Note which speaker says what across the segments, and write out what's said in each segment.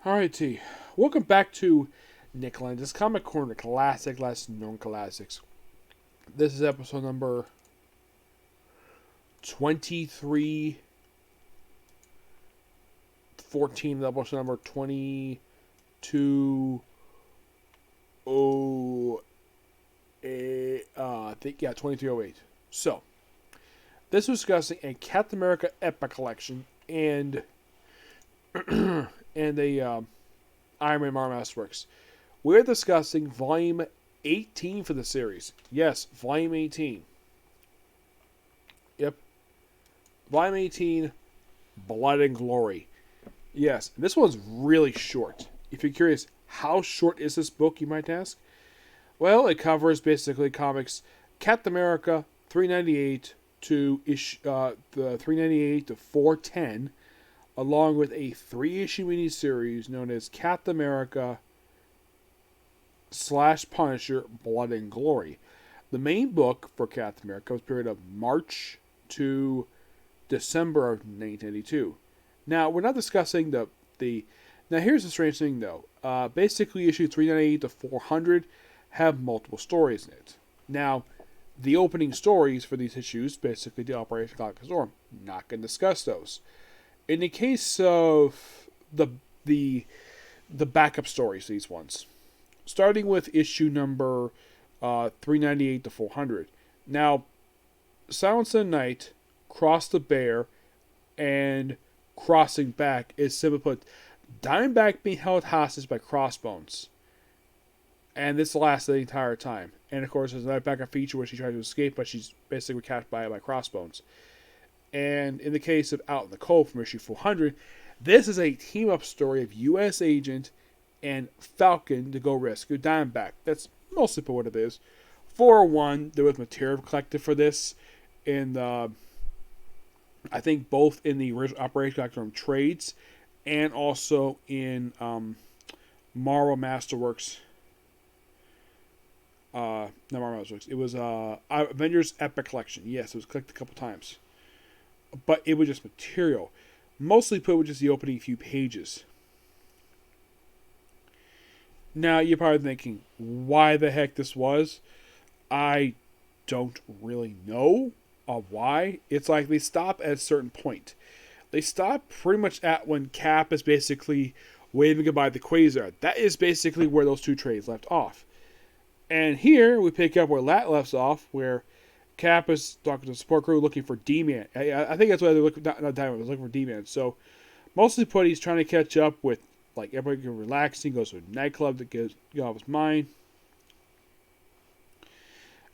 Speaker 1: Alrighty, welcome back to Nick Lenz's Comic Corner, classic, less known classics. This is episode number 2314, episode number 2208, I think, yeah, 2308. So, this was discussing a Captain America Epic Collection and and a Iron Man Mastworks. We're discussing Volume 18 for the series. Yes, Volume 18. Yep. Volume 18, Blood and Glory. Yes, this one's really short. If you're curious, how short is this book, you might ask? Well, it covers basically comics Captain America 398 to the 398 to 410, along with a 3-issue miniseries known as Captain America / Punisher Blood and Glory. The main book for Captain America was a period of March to December of 1992. Now, we're not discussing the now, here's the strange thing, though. Basically, issue 398 to 400 have multiple stories in it. Now, the opening stories for these issues, basically the Operation Galactic Storm, not going to discuss those. In the case of the backup stories, these ones, starting with issue number 398 to 400. Now, Silence of the Night, Cross the Bear, and Crossing Back is simply put, Diamondback being held hostage by Crossbones. And this lasts the entire time. And of course, there's another backup feature where she tries to escape, but she's basically captured by Crossbones. And in the case of Out in the Cold from issue 400, this is a team-up story of U.S. Agent and Falcon to go rescue Diamondback. That's mostly what it is. 401, there was material collected for this in the, I think both in the original Operation Galactic trades and also in Marvel Masterworks. Not Marvel Masterworks. It was Avengers Epic Collection. Yes, it was collected a couple times. But it was just material. Mostly put with just the opening few pages. Now, you're probably thinking, why the heck this was? I don't really know why. It's like they stop at a certain point. They stop pretty much at when Cap is basically waving goodbye to Quasar. That is basically where those two trades left off. And here, we pick up where Lat left off, where Cap is talking to the support crew looking for D-Man. I think that's why they're looking, not Diamond, looking for D-Man. So, mostly put, he's trying to catch up with, like, everybody relaxing, goes to a nightclub to get off his mind.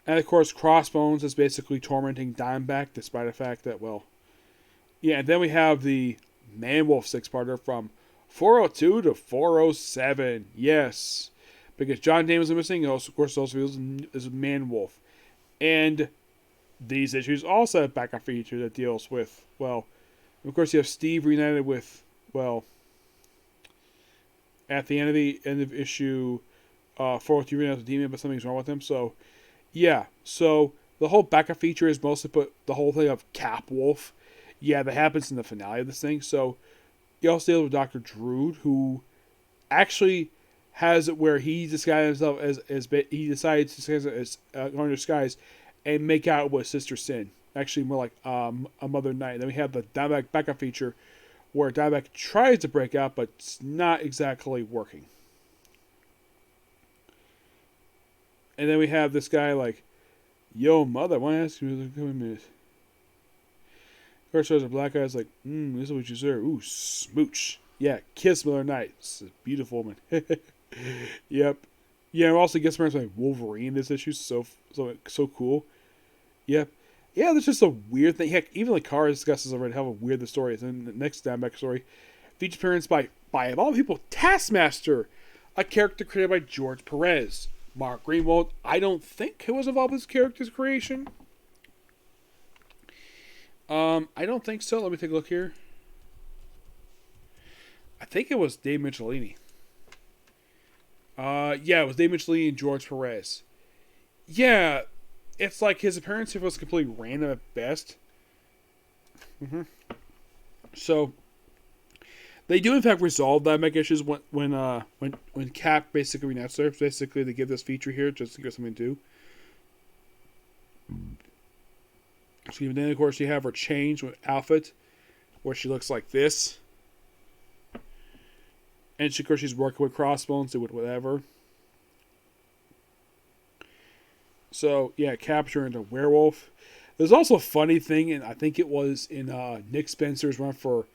Speaker 1: And, of course, Crossbones is basically tormenting Diamondback, despite the fact that, well... Yeah, and then we have the Man-Wolf 6-parter from 402 to 407. Yes. Because John Damon's missing, of course, also is Man-Wolf. And these issues also have backup feature that deals with, well, of course you have Steve reunited with, well, at the end of issue 402 reunited with Demon, but something's wrong with him. So, yeah. So, the whole backup feature is mostly put the whole thing of Cap Wolf. Yeah, that happens in the finale of this thing. So, you also deal with Dr. Drood, who actually has it where he disguises himself as he decides to disguise as going to disguise and make out with Sister Sin. Actually, more like a Mother Night. Then we have the Diamondback backup feature where Diamondback tries to break out, but it's not exactly working. And then we have this guy like, yo, mother, why ask you to come a minute? Of course, there's a black guy's like, this is what you deserve. Ooh, smooch. Yeah, kiss Mother Night. It's a beautiful woman. Yep. Yeah, and also gets around like Wolverine in this issue. So cool. Yep. Yeah, there's just a weird thing. Heck, even the car discusses already how weird the story is. And the next Diamondback story features appearance by of all people, Taskmaster, a character created by George Perez. Mark Greenwald, I don't think he was involved in this character's creation. I don't think so. Let me take a look here. I think it was Dave Michelini. Yeah, it was Dave Michelini and George Perez. Yeah, it's like his appearance here was completely random at best. So, They do in fact resolve Dimebag issues when Cap basically renets her. Basically, they give this feature here just to give something to do. So then, of course, you have her change with outfit, where she looks like this. And of course, she's working with Crossbones, do whatever. So, yeah, capturing a werewolf. There's also a funny thing, and I think it was in Nick Spencer's run for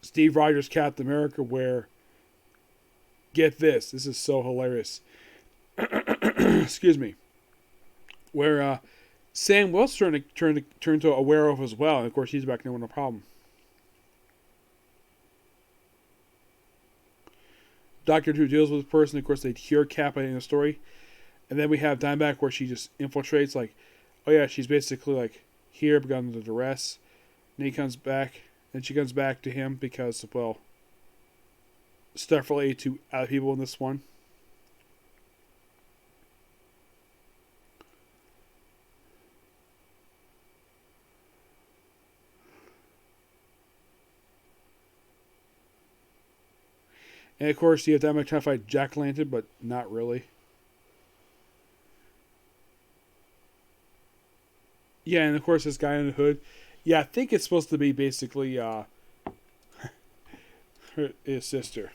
Speaker 1: Steve Rogers' Captain America, where, get this is so hilarious. Excuse me. Where Sam Wilson turned to a werewolf as well, and of course he's back there with no problem. Doctor Who deals with this person, of course they cure Cap in the story. And then we have Dimebag where she just infiltrates, like, oh yeah, she's basically like here because under duress. And he comes back, and she comes back to him because, well, stuff related to other people in this one. And of course, you have Dimebag trying to fight Jack-O-Lantern, but not really. Yeah, and of course, this guy in the hood. Yeah, I think it's supposed to be basically his sister.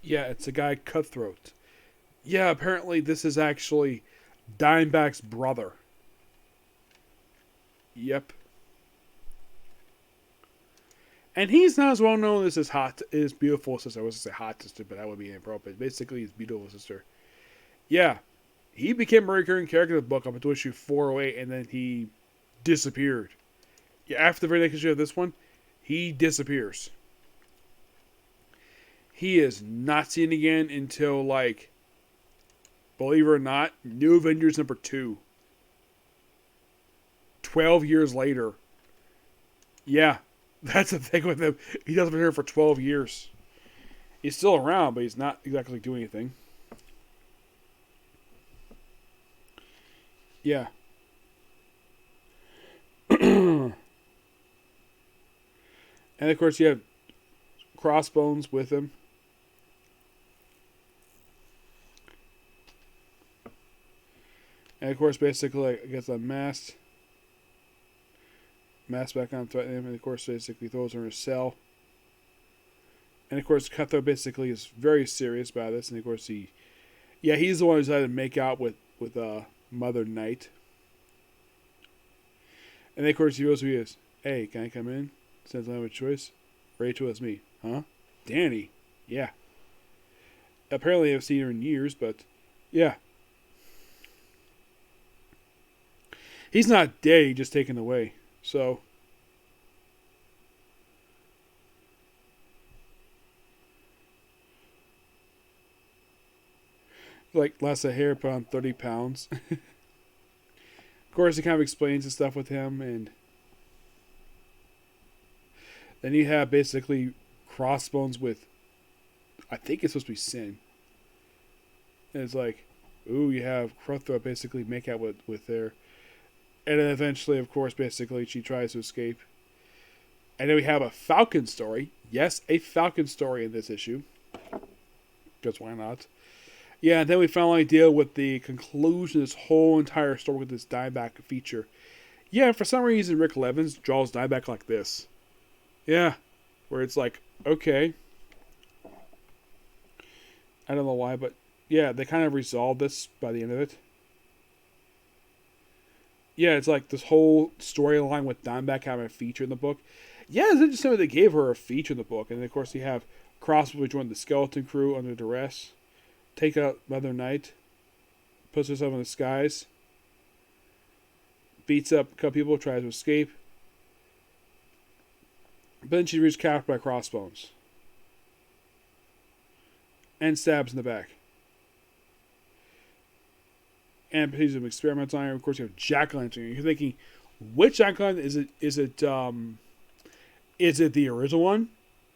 Speaker 1: Yeah, it's a guy Cutthroat. Yeah, apparently this is actually Dimebag's brother. Yep. And he's not as well known as his beautiful sister. I was going to say hot sister, but that would be inappropriate. Basically, his beautiful sister. Yeah. He became a recurring character in the book up until issue 408, and then he disappeared. Yeah, after the very next issue of this one, he disappears. He is not seen again until, like, believe it or not, New Avengers number 2. 12 years later. Yeah, that's the thing with him. He doesn't appear for 12 years. He's still around, but he's not exactly doing anything. Yeah. And of course, you have Crossbones with him. And of course, basically, I guess mask back on, threatening him, and of course, basically throws her in a cell. And of course, Cutthroat basically is very serious about this, and of course, he's the one who decided to make out with Mother Night. And of course, he goes who he is. Hey, can I come in? Since I have a choice. Rachel is me. Huh? Danny. Yeah. Apparently, I've seen her in years, but yeah. He's not dead, he's just taken away. So. Like, lost a hair, put on 30 pounds. Of course, he kind of explains the stuff with him, and then you have basically Crossbones with, I think it's supposed to be Sin. And it's like, ooh, you have Cutthroat basically make out with her. And then eventually, of course, basically she tries to escape. And then we have a Falcon story. Yes, a Falcon story in this issue. Because why not? Yeah, and then we finally deal with the conclusion of this whole entire story with this Dimebag feature. Yeah, for some reason, Rick Levins draws Dimebag like this. Yeah, where it's like, okay. I don't know why, but yeah, they kind of resolved this by the end of it. Yeah, it's like this whole storyline with Dimebag having a feature in the book. Yeah, it's interesting that they gave her a feature in the book. And of course, you have Crossbow join the Skeleton Crew under duress, take out Mother Night, puts herself in disguise, beats up a couple people, tries to escape. But then she's captured by Crossbones and stabs in the back. and he's an experiment on it. Of course, you have Jack Lantern. You're thinking, which Jack Lantern is it? Is it the original one?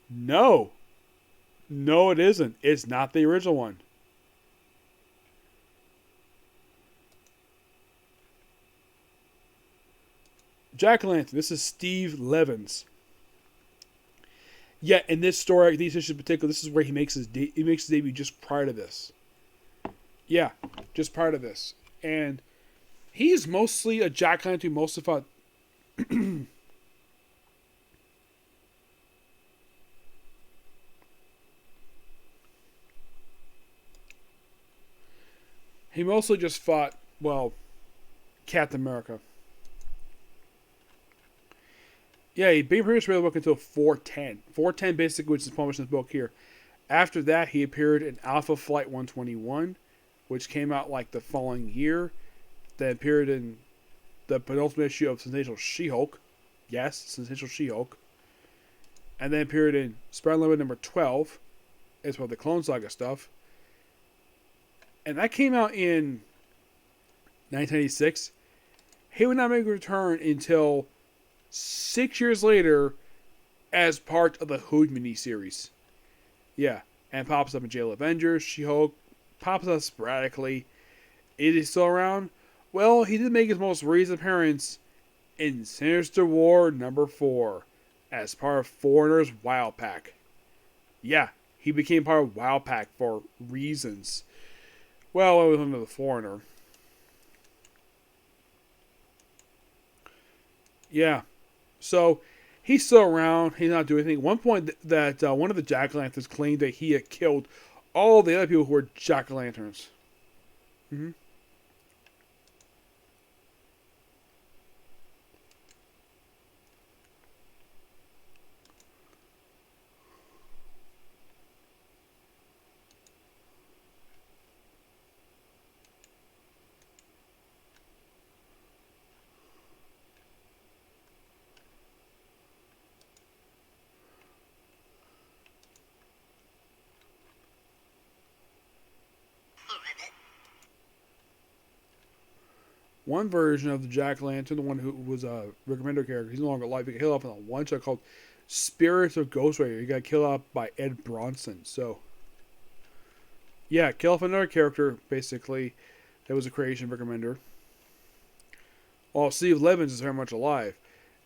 Speaker 1: No, no, it isn't. It's not the original one. Jack Lantern. This is Steve Levens. Yeah, in this story, these issues in particular, this is where he makes his debut just prior to this. Yeah, just prior to this, and he's mostly a Jack Lantern. Most of he mostly just fought, well, Captain America. Yeah, he pretty much read the book until 410. 410 basically, which is published in this book here. After that, he appeared in Alpha Flight 121, which came out like the following year. Then appeared in the penultimate issue of Sensational She-Hulk. Yes, Sensational She-Hulk. And then appeared in Spider Limit number 12. As well, the Clone Saga stuff. And that came out in 1986. He would not make a return until 6 years later as part of the Hood miniseries. Yeah, and pops up in Jail Avengers, She-Hulk, pops up sporadically. Is he still around? Well, he did make his most recent appearance in Sinister War number 4 as part of Foreigner's Wild Pack. Yeah, he became part of Wild Pack for reasons. Well, it was under the Foreigner. Yeah. So, he's still around. He's not doing anything. At one point, that one of the Jack-O-Lanterns claimed that he had killed all the other people who were Jack-O-Lanterns. Mm-hmm. One version of the Jack-O-Lantern, the one who was a Rick Remender character, he's no longer alive. He got killed off in a one-shot called Spirits of Ghost Rider. He got killed off by Ed Bronson. So, yeah, kill off another character, basically, that was a creation of Rick Remender. While Steve Levens is very much alive.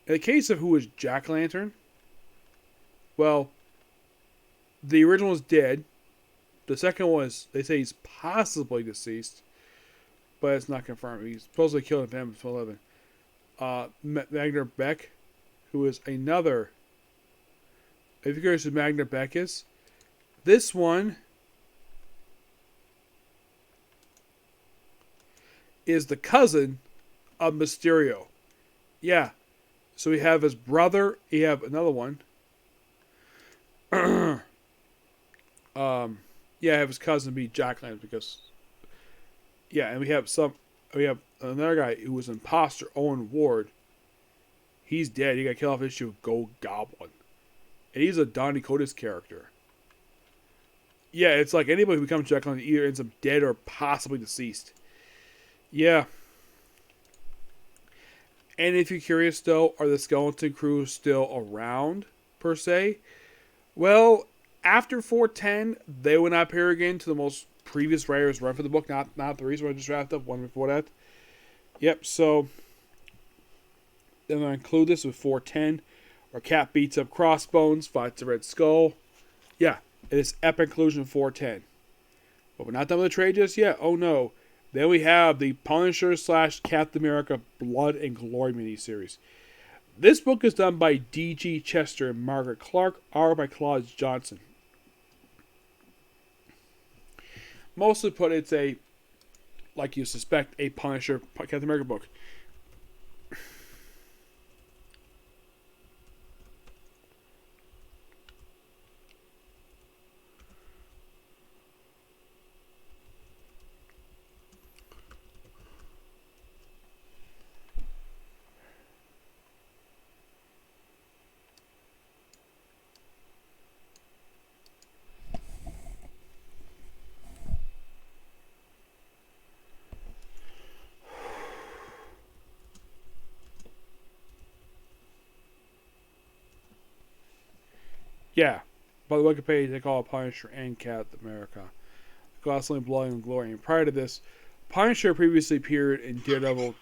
Speaker 1: In the case of who was Jack-O-Lantern, well, the original is dead. The second one is, they say he's possibly deceased, but it's not confirmed. He's supposedly killed in Venom 11. Magner Beck, who is another. If you're curious who Magner Beck is, this one is the cousin of Mysterio. Yeah. So we have his brother. You have another one. Yeah, I have his cousin be Jack-O-Lantern because. Yeah, and we have another guy who was an imposter, Owen Ward. He's dead. He got killed off issue of Gold Goblin. And he's a Don Dakota's character. Yeah, it's like anybody who becomes Jack-O-Lantern either ends up dead or possibly deceased. Yeah. And if you're curious, though, are the Skeleton Crew still around, per se? Well, after 410, they would not appear again to the most previous writers run for the book, not the reason I just wrapped up, one before that. Yep, so then I'm going to include this with 410, where Cap beats up Crossbones, fights the Red Skull. Yeah, it is epic conclusion 410. But we're not done with the trade just yet. Oh no. Then we have the Punisher / Captain America Blood and Glory miniseries. This book is done by D.G. Chester and Margaret Clark, art by Claude Johnson. Mostly put, it's a, like you suspect, a Punisher Captain America book. Yeah. By the Wikipedia, they call it Punisher and Captain America. Constantly blowing in glory. And prior to this, Punisher previously appeared in Daredevil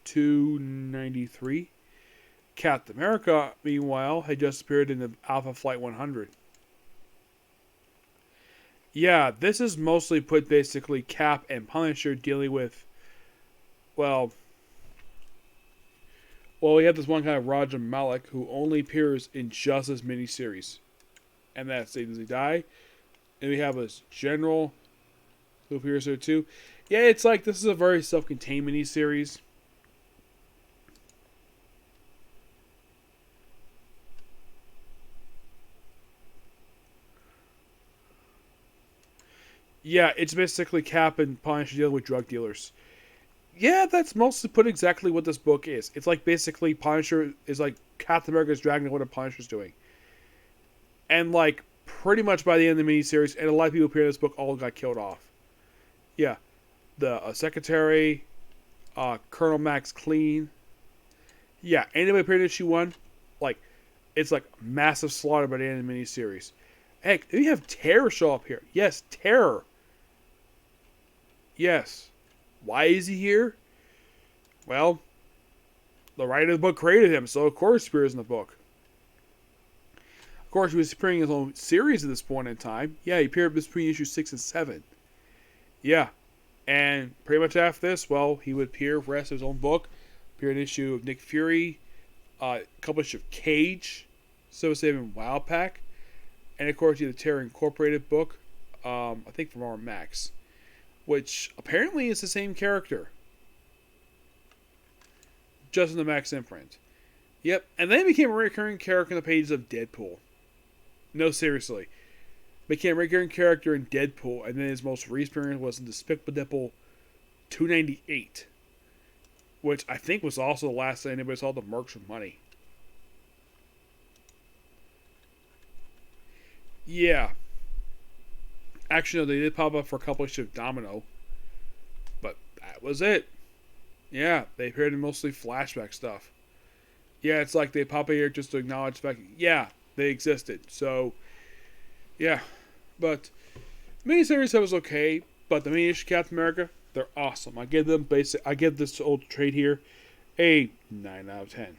Speaker 1: 293. Captain America, meanwhile, had just appeared in the Alpha Flight 100. Yeah, this is mostly put basically Cap and Punisher dealing with, well, we have this one guy, Roger Malik, who only appears in just this miniseries. And that's it. Does he die? And we have this general who appears there too. Yeah, it's like this is a very self-contained miniseries. Yeah, it's basically Cap and Punisher dealing with drug dealers. Yeah, that's mostly put exactly what this book is. It's like basically Punisher is like Captain America's dragging what a Punisher's doing. And like pretty much by the end of the miniseries, and a lot of people who appear in this book all got killed off. Yeah, the secretary, Colonel Max Clean. Yeah, anybody appeared in issue 1, like it's like massive slaughter by the end of the miniseries. Heck, we have Terror show up here. Yes, Terror. Yes. Why is he here? Well, the writer of the book created him, so of course he appears in the book. Of course, he was appearing in his own series at this point in time. Yeah, he appeared between issues 6 and 7. Yeah. And pretty much after this, well, he would appear for the rest of his own book. Appear in an issue of Nick Fury, a couple issues of Cage, Silver Saving Wild Pack, and of course, the Terror Incorporated book, I think from R Max, which apparently is the same character, just in the Max imprint. Yep, and then he became a recurring character in the pages of Deadpool. No, seriously. Became a recurring character in Deadpool, and then his most recent appearance was in Despicable Deadpool 298, which I think was also the last time anybody saw the Mercs with money. Yeah. Actually, no, they did pop up for a couple issues of Domino, but that was it. Yeah, they appeared in mostly flashback stuff. Yeah, it's like they pop up here just to acknowledge the fact, yeah, they existed. So, yeah. But, miniseries was okay, but the mini issue Captain America, they're awesome. I give this old trade here a 9 out of 10.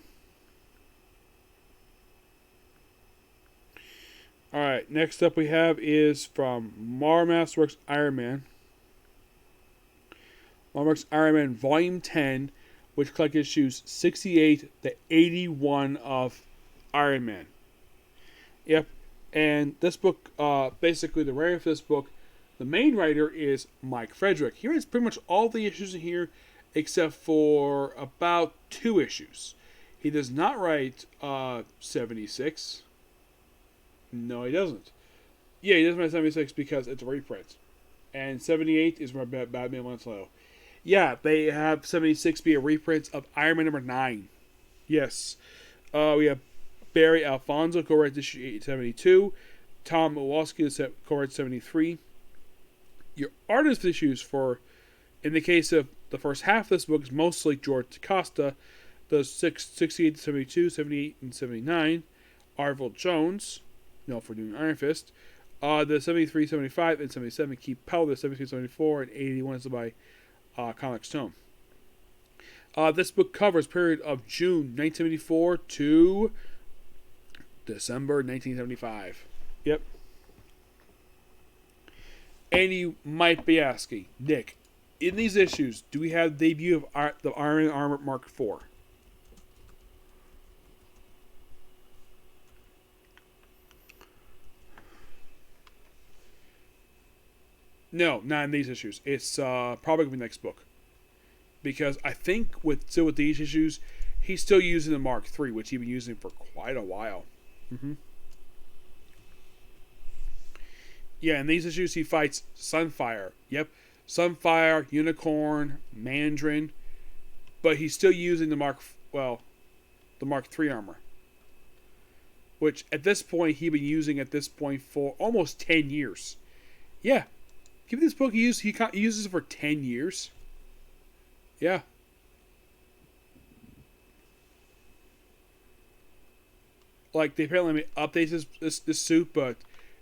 Speaker 1: Alright, next up we have is from Mastworks Iron Man. Mastworks Iron Man Volume 10, which collects issues 68 to 81 of Iron Man. Yep, and this book, basically the writer for this book, the main writer is Mike Frederick. He writes pretty much all the issues in here except for about 2 issues. He does not write 76. No, he doesn't. Yeah, he doesn't write 76 because it's a reprint. And 78 is where Batman wants low. Yeah, they have 76 be a reprint of Iron Man number 9. Yes. We have Barry Alfonso, co-writes issue 872. Tom Mowalski, co-writes 73. Your artist issues for, in the case of the first half of this book, is mostly George DaCosta. The 68 to 72, 78 and 79. Arvil Jones, for doing Iron Fist. The 73, 75, and 77, Keith Powell. The 73, 74, and 81 is by Comics Tome. This book covers period of June 1974 to December 1975. Yep. And you might be asking, Nick, in these issues, do we have the debut of the Iron Armor Mark IV? No, not in these issues. It's probably going to be the next book. Because I think with these issues, he's still using the Mark III, which he's been using for quite a while. Mm-hmm. Yeah, in these issues, he fights Sunfire. Yep. Sunfire, Unicorn, Mandarin. But he's still using the Mark III armor. Which, at this point, he's been using for almost 10 years. Yeah. Give this book he uses it for 10 years. Yeah. like they apparently updates this suit, but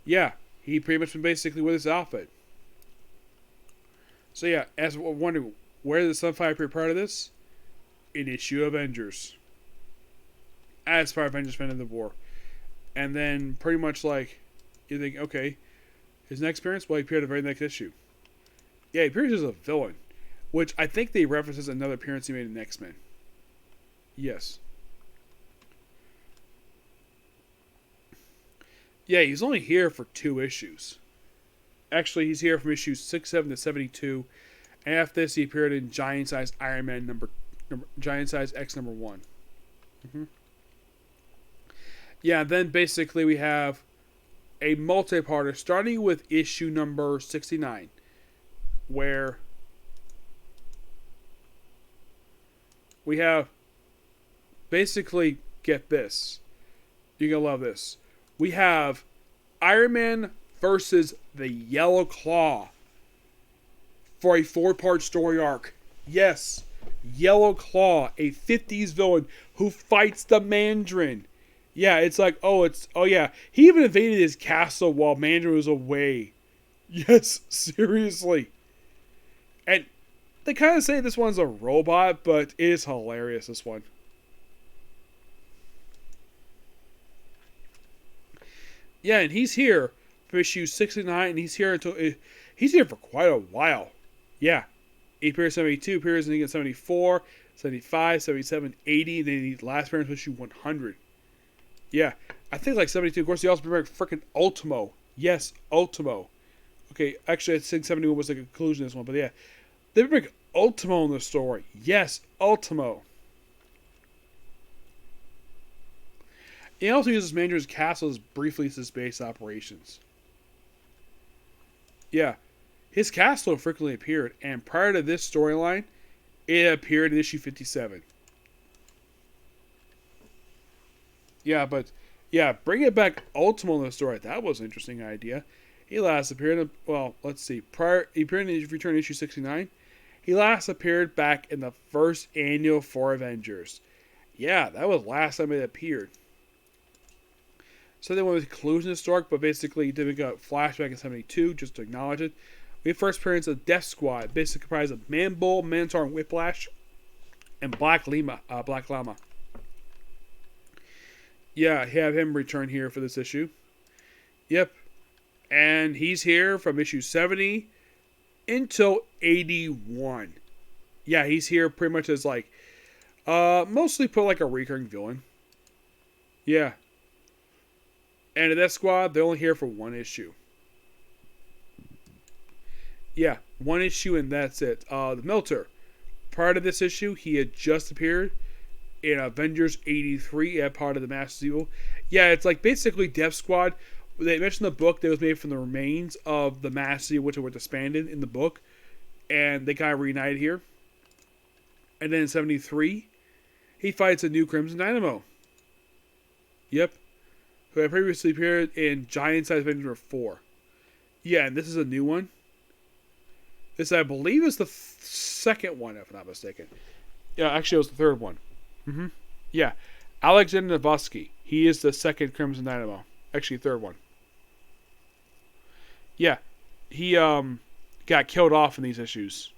Speaker 1: yeah, he pretty much been basically with his outfit. So yeah, as we're wondering, where did the Sunfire appear part of this? In issue Avengers. As part of Avengers Fan of the War. And then pretty much like, you think, okay, his next appearance? Well, he appeared at the very next issue. Yeah, he appears as a villain. Which I think they references another appearance he made in X-Men. Yes. Yeah, he's only here for 2 issues. Actually, he's here from issues 67 to 72. And after this, he appeared in Giant Size Iron Man Giant Size X number 1. Mm-hmm. Yeah, then basically we have a multi-parter starting with issue number 69, where we have basically, get this, you're gonna love this. We have Iron Man versus the Yellow Claw for a 4-part story arc. Yes, Yellow Claw, a 50s villain who fights the Mandarin. Yeah, it's like, oh yeah, he even invaded his castle while Mandarin was away. Yes, seriously. And they kind of say this one's a robot, but it is hilarious, this one. Yeah, and he's here for issue 69, and he's here for quite a while. Yeah. He appears 72, appears in 74, 75, 77, 80, and then he last appearance was issue 100. Yeah. I think like 72, of course, he also appeared freaking Ultimo. Yes, Ultimo. Okay, actually, I think 71 was the conclusion of this one, but yeah. They bring Ultimo in the story. Yes, Ultimo. He also uses Mandarin's castle as briefly as his base operations. Yeah. His castle frequently appeared, and prior to this storyline, it appeared in issue 57. Yeah, but yeah, bringing back Ultimo in the story, that was an interesting idea. He last appeared in, well, let's see, he appeared in Return issue 69. He last appeared back in the first annual for Avengers. Yeah, that was last time it appeared. So they went with the conclusion of the story, but basically did a flashback in 72, just to acknowledge it. We have first appearance of Death Squad, basically comprised of Man-Bull, Minotaur, and Whiplash, and Black Llama. Yeah, have him return here for this issue. Yep. And he's here from issue 70 until 81. Yeah, he's here pretty much as like, mostly put like a recurring villain. Yeah. And the Death Squad, they're only here for 1 issue. Yeah, 1 issue and that's it. The Melter. Prior to this issue, he had just appeared in Avengers 83 as part of the Masters of Evil. Yeah, it's like basically Death Squad. They mentioned the book that was made from the remains of the Masters of Evil, which were disbanded in the book. And they kind of reunited here. And then in 73, he fights a new Crimson Dynamo. Yep. Who had previously appeared in Giant Size Avenger 4. Yeah, and this is a new one. This, I believe, is the second one, if I'm not mistaken. Yeah, actually, it was the third one. Mm-hmm. Yeah. Alexander Nevsky. He is the second Crimson Dynamo. Actually, third one. Yeah. He got killed off in these issues.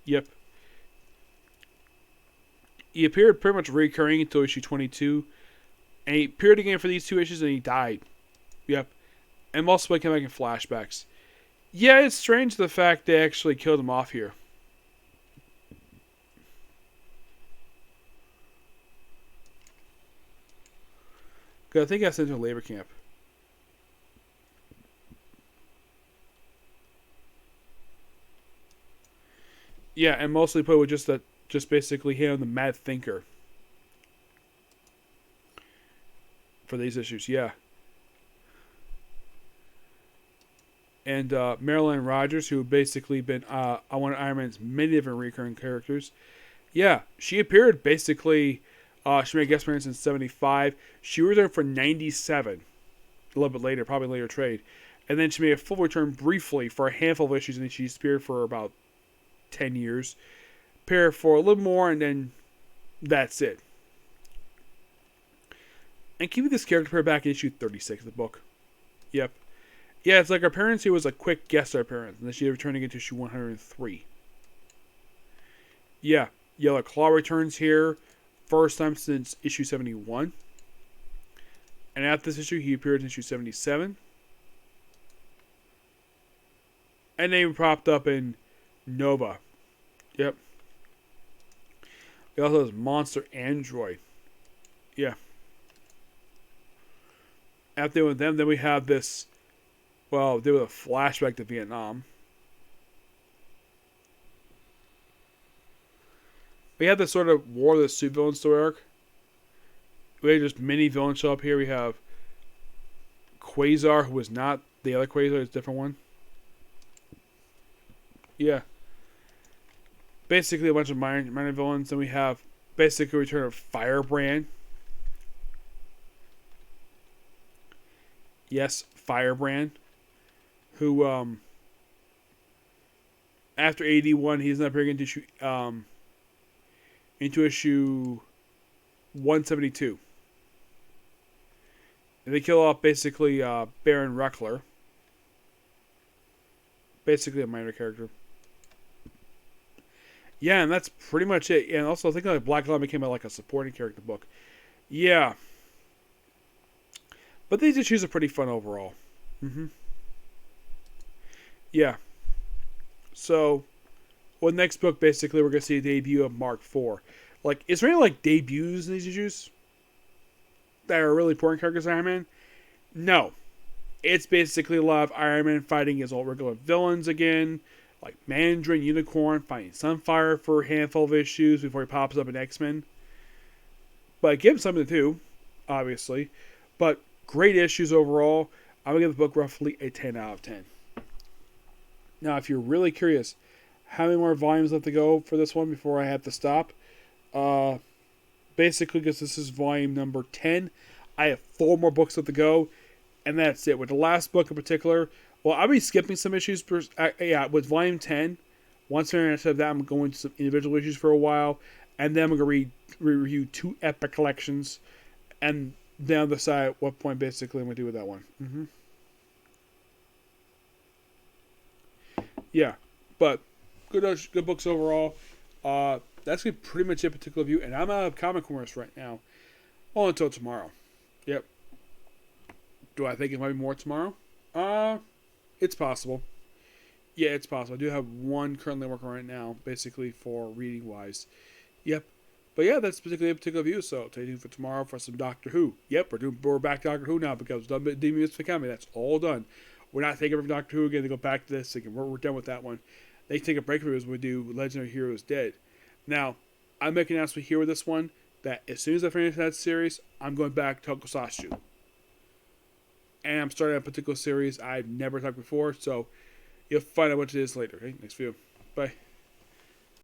Speaker 1: Yep. He appeared pretty much recurring until issue 22. And he appeared again for these 2 issues and he died. Yep. And multiple came back in flashbacks. Yeah, it's strange the fact they actually killed him off here. Because I think I sent him to a labor camp. Yeah, and mostly put with just basically him, the Mad Thinker. For these issues, yeah. And Marilyn Rogers, who basically been one of Iron Man's many different recurring characters. Yeah, she appeared basically. She made a guest appearance in 75. She was there for 97. A little bit later, probably later trade. And then she made a full return briefly for a handful of issues, and then she appeared for about 10 years. Appeared for a little more, and then that's it. And keeping this character pair back in issue 36 of the book. Yep. Yeah, it's like her appearance here was a quick guest star appearance, and then she's returning into issue 103. Yeah, Yellow Claw returns here, first time since issue 71. And after this issue, he appeared in issue 77. And then he popped up in Nova. Yep. He also has Monster Android. Yeah. After with them, then we have this. Well, they were a flashback to Vietnam. We have this sort of War of the Suit villain story arc. We have just mini villains show up here. We have Quasar, who is not the other Quasar, it's a different one. Yeah. Basically a bunch of minor villains. Then we have basically a return of Firebrand. Yes, Firebrand. Who, after 81, he's not appearing into issue 172. And they kill off basically Baron Reckler. Basically a minor character. Yeah, and that's pretty much it. And also, I think like Black Lion became like a supporting character book. Yeah. But these issues are pretty fun overall. Yeah. So, well, next book, basically, we're going to see a debut of Mark IV. Like, is there any, like, debuts in these issues that are really important characters in Iron Man? No. It's basically a lot of Iron Man fighting his old regular villains again, like Mandarin, Unicorn, fighting Sunfire for a handful of issues before he pops up in X-Men. But give him something to do, obviously. But great issues overall. I'm going to give the book roughly a 10 out of 10. Now, if you're really curious, how many more volumes left to go for this one before I have to stop? Basically, because this is volume number 10, I have 4 more books left to go, and that's it. With the last book in particular, well, I'll be skipping some issues. With volume 10, once I said that, I'm going to some individual issues for a while, and then I'm going to review 2 epic collections, and then I'll decide what point basically I'm going to do with that one. Yeah, but good books overall. That's going to be pretty much it, particular view. And I'm out of comic commerce right now. Well, until tomorrow. Yep. Do I think it might be more tomorrow? It's possible. Yeah, it's possible. I do have one currently working right now, basically for reading wise. Yep. But yeah, that's particularly a particular view. So stay tuned for tomorrow for some Doctor Who. Yep, we're back to Doctor Who now because Demons Academy. That's all done. We're not taking over Doctor Who again to go back to this again. We're done with that one. They take a break from it as we do Legendary Heroes Dead. Now, I'm making an announcement here with this one that as soon as I finish that series, I'm going back to Tokusatsu. And I'm starting a particular series I've never talked before, so you'll find out what it is later. Okay, next video. Bye.